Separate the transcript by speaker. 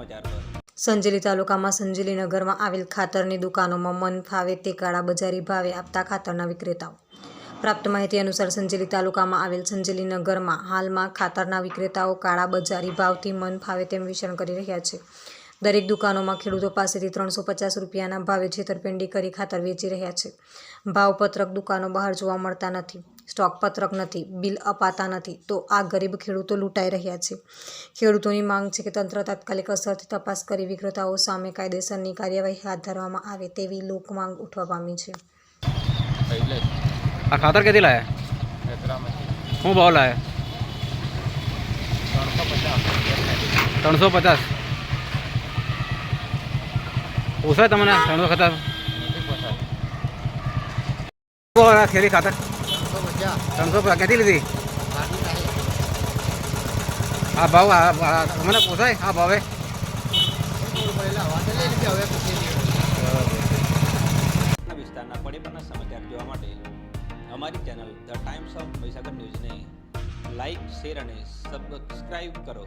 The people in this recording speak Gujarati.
Speaker 1: સમાચાર પર
Speaker 2: સંજેલી તાલુકામાં સંજેલી નગરમાં આવેલ ખાતરની દુકાનોમાં મન ફાવે તે કાળાબજારી ભાવે આપતા ખાતરના વિક્રેતાઓ. પ્રાપ્ત માહિતી અનુસાર સંજેલી તાલુકામાં આવેલ સંજેલી નગરમાં હાલમાં ખાતરના વિક્રેતાઓ કાળાબજારી ભાવથી મન ફાવે તેમ વેચાણ કરી રહ્યા છે. દરેક દુકાનોમાં ખેડૂતો પાસેથી 350 રૂપિયાના ભાવે છેતરપિંડી કરી ખાતર વેચી રહ્યા છે. ભાવપત્રક દુકાનો બહાર જોવા મળતા નથી, સ્ટોક પત્રક નથી, બિલ અપાતા નથી, તો આ ગરીબ ખેડૂતો લૂંટાઈ રહ્યા છે. ખેડૂતોની માંગ છે કે તંત્ર તાત્કાલિક અસરથી તપાસ કરી વિક્રેતાઓ સામે કાયદેસરની કાર્યવાહી હાથ ધરવામાં આવે તેવી લોક માંગ ઉઠવા પામી છે.
Speaker 3: આ ખાતર ક્યાંથી લાયા? શું ભાવ લાયા? 350. પોસાય તમને 350? ખેરી ખાતર 350 ક્યાંથી લીધી? આ ભાવ મને પોસાય આ ભાવે?
Speaker 1: વિસ્તારના પડેપણના સમાચાર જોવા માટે અમારી channel the Times of Mahisagar ન્યૂઝને લાઇક, શેર અને સબસ્ક્રાઇબ કરો.